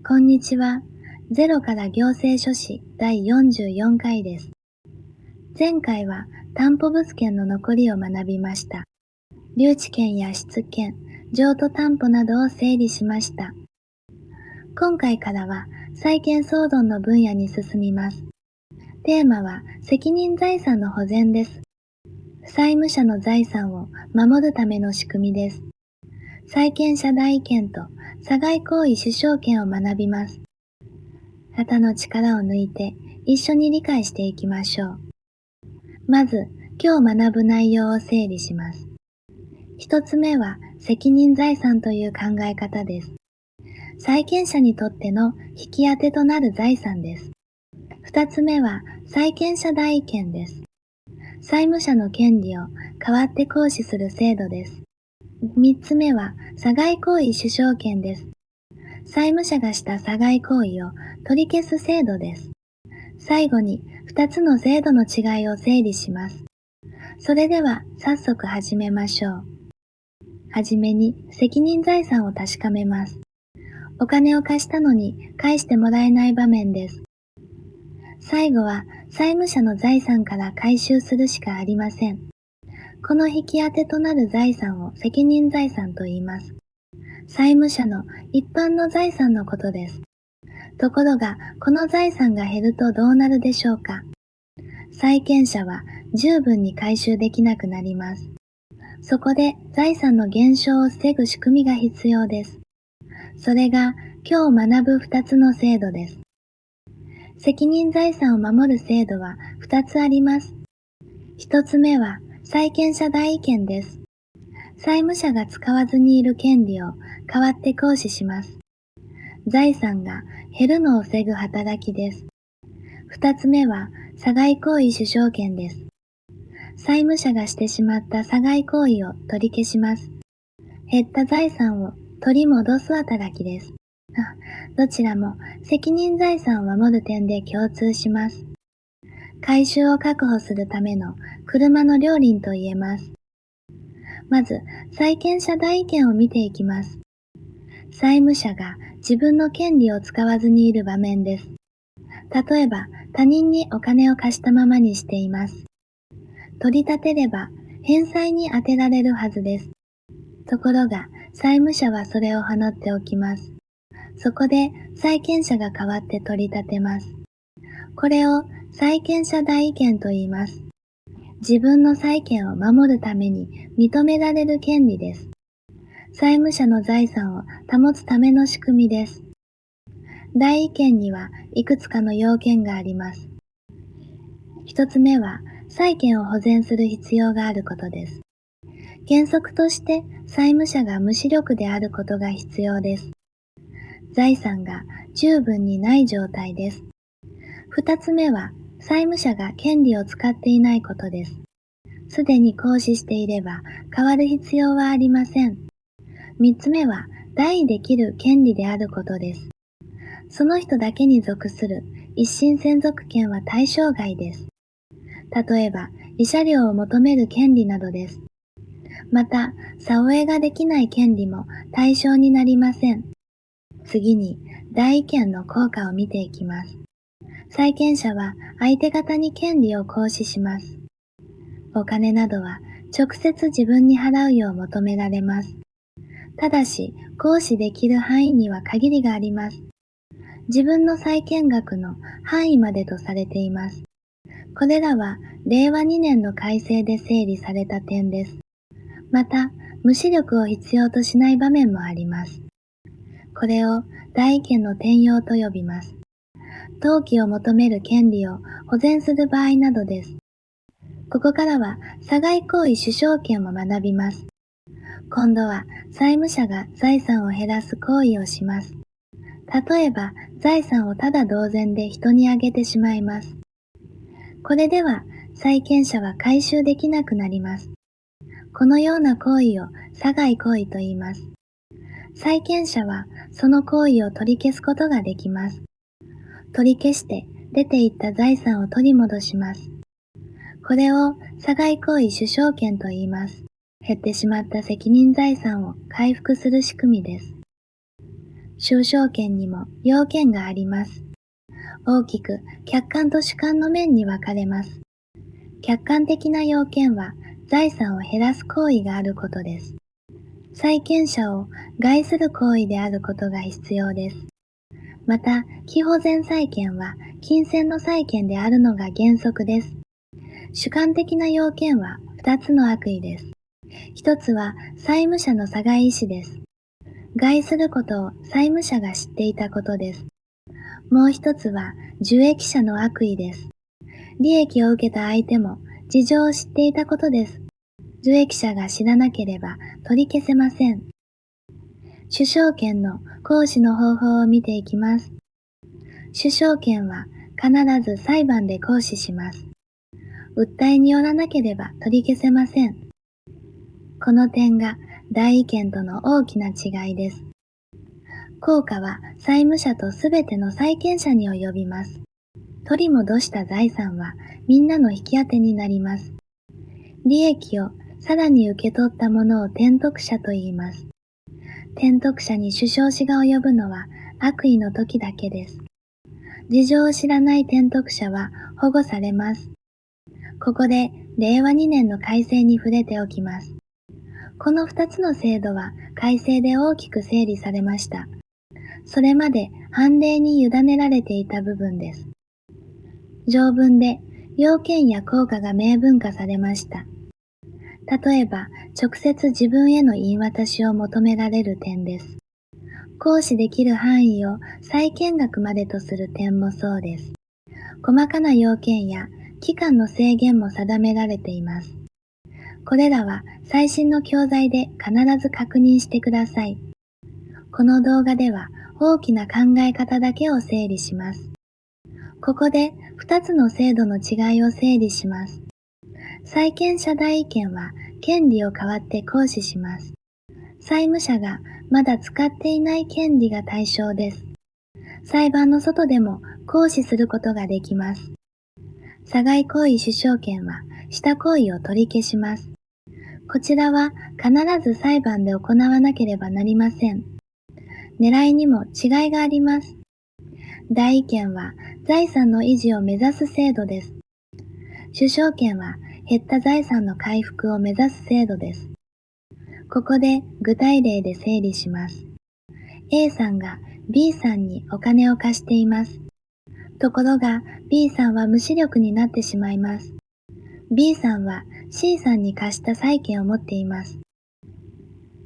こんにちは。ゼロから行政書士第44回です。前回は担保物件の残りを学びました。留置権や質権、譲渡担保などを整理しました。今回からは債権相談の分野に進みます。テーマは責任財産の保全です。債務者の財産を守るための仕組みです。債権者代位権と差外行為主張権を学びます。肩の力を抜いて一緒に理解していきましょう。まず、今日学ぶ内容を整理します。一つ目は責任財産という考え方です。債権者にとっての引き当てとなる財産です。二つ目は債権者代位権です。債務者の権利を代わって行使する制度です。三つ目は差外行為主張権です。債務者がした差外行為を取り消す制度です。最後に2つの制度の違いを整理します。それでは早速始めましょう。はじめに責任財産を確かめます。お金を貸したのに返してもらえない場面です。最後は債務者の財産から回収するしかありません。この引き当てとなる財産を責任財産と言います。債務者の一般の財産のことです。ところが、この財産が減るとどうなるでしょうか。債権者は十分に回収できなくなります。そこで財産の減少を防ぐ仕組みが必要です。それが今日学ぶ2つの制度です。責任財産を守る制度は2つあります。1つ目は債権者代位権です。債務者が使わずにいる権利を代わって行使します。財産が減るのを防ぐ働きです。2つ目は差外行為主張権です。債務者がしてしまった差外行為を取り消します。減った財産を取り戻す働きです。どちらも責任財産を守る点で共通します。回収を確保するための車の両輪と言えます。まず、債権者代位権を見ていきます。債務者が自分の権利を使わずにいる場面です。例えば、他人にお金を貸したままにしています。取り立てれば、返済に充てられるはずです。ところが、債務者はそれを放っておきます。そこで、債権者が代わって取り立てます。これを債権者代位権と言います。自分の債権を守るために認められる権利です。債務者の財産を保つための仕組みです。代位権にはいくつかの要件があります。一つ目は、債権を保全する必要があることです。原則として債務者が無資力であることが必要です。財産が十分にない状態です。二つ目は、債務者が権利を使っていないことです。すでに行使していれば変わる必要はありません。三つ目は、代位できる権利であることです。その人だけに属する一審専属権は対象外です。例えば、慰謝料を求める権利などです。また、差終えができない権利も対象になりません。次に、代位権の効果を見ていきます。債権者は相手方に権利を行使します。お金などは直接自分に払うよう求められます。ただし、行使できる範囲には限りがあります。自分の債権額の範囲までとされています。これらは令和2年の改正で整理された点です。また、無視力を必要としない場面もあります。これを代位権の転用と呼びます。登記を求める権利を保全する場合などです。ここからは差外行為主張権を学びます。今度は債務者が財産を減らす行為をします。例えば、財産をただ同然で人にあげてしまいます。これでは、債権者は回収できなくなります。このような行為を差外行為と言います。債権者はその行為を取り消すことができます。取り消して出ていった財産を取り戻します。これを差外行為主張権と言います。減ってしまった責任財産を回復する仕組みです。収償権にも要件があります。大きく客観と主観の面に分かれます。客観的な要件は財産を減らす行為があることです。債権者を害する行為であることが必要です。また、寄保全債権は金銭の債権であるのが原則です。主観的な要件は2つの悪意です。1つは債務者の差外意思です。害することを債務者が知っていたことです。もう1つは受益者の悪意です。利益を受けた相手も事情を知っていたことです。受益者が知らなければ取り消せません。主償権の行使の方法を見ていきます。主償権は必ず裁判で行使します。訴えによらなければ取り消せません。この点が代位権との大きな違いです。効果は債務者とすべての債権者に及びます。取り戻した財産はみんなの引き当てになります。利益をさらに受け取ったものを転得者と言います。転得者に主償子が及ぶのは悪意の時だけです。事情を知らない転得者は保護されます。ここで令和2年の改正に触れておきます。この2つの制度は改正で大きく整理されました。それまで判例に委ねられていた部分です。条文で要件や効果が明文化されました。例えば、直接自分への言い渡しを求められる点です。行使できる範囲を債権額までとする点もそうです。細かな要件や期間の制限も定められています。これらは最新の教材で必ず確認してください。この動画では大きな考え方だけを整理します。ここで2つの制度の違いを整理します。債権者代位権は権利を代わって行使します。債務者がまだ使っていない権利が対象です。裁判の外でも行使することができます。差外行為主償権はした行為を取り消します。こちらは必ず裁判で行わなければなりません。狙いにも違いがあります。代位権は財産の維持を目指す制度です。主償権は減った財産の回復を目指す制度です。ここで具体例で整理します。A さんが B さんにお金を貸しています。ところが B さんは無視力になってしまいます。B さんは C さんに貸した債権を持っています。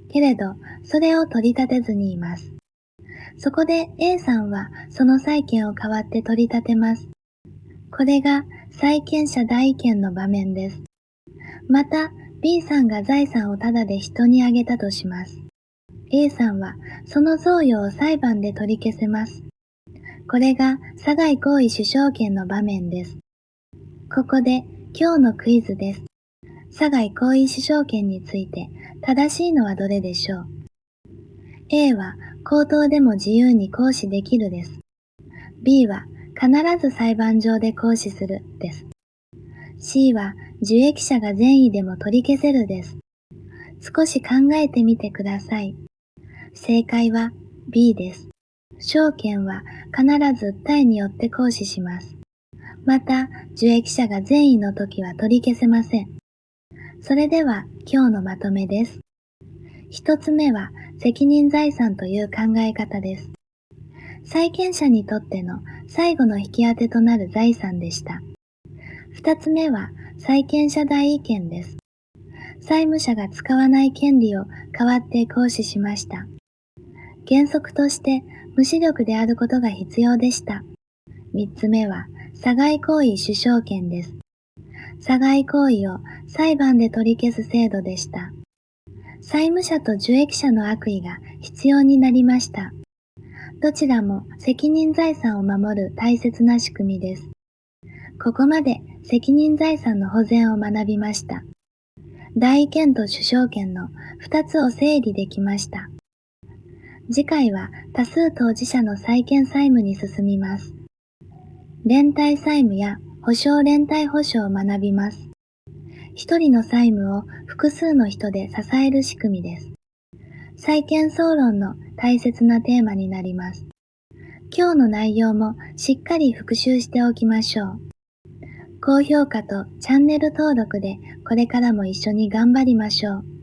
けれど、それを取り立てずにいます。そこで A さんはその債権を代わって取り立てます。これが債権者代位権の場面です。また、B さんが財産をタダで人にあげたとします。A さんはその贈与を裁判で取り消せます。これが差外行為主償権の場面です。ここで今日のクイズです。差外行為主償権について正しいのはどれでしょう？ A は口頭でも自由に行使できるです。B は必ず裁判上で行使するです。C は受益者が善意でも取り消せるです。少し考えてみてください。正解は B です。証券は必ず訴えによって行使します。また、受益者が善意の時は取り消せません。それでは今日のまとめです。一つ目は責任財産という考え方です。債権者にとっての最後の引き当てとなる財産でした。二つ目は債権者代位権です。債務者が使わない権利を代わって行使しました。原則として無視力であることが必要でした。三つ目は差外行為主償権です。差外行為を裁判で取り消す制度でした。債務者と受益者の悪意が必要になりました。どちらも責任財産を守る大切な仕組みです。ここまで責任財産の保全を学びました。代位権と主償権の2つを整理できました。次回は多数当事者の債権債務に進みます。連帯債務や保証連帯保証を学びます。一人の債務を複数の人で支える仕組みです。債権総論の大切なテーマになります。今日の内容もしっかり復習しておきましょう。高評価とチャンネル登録でこれからも一緒に頑張りましょう。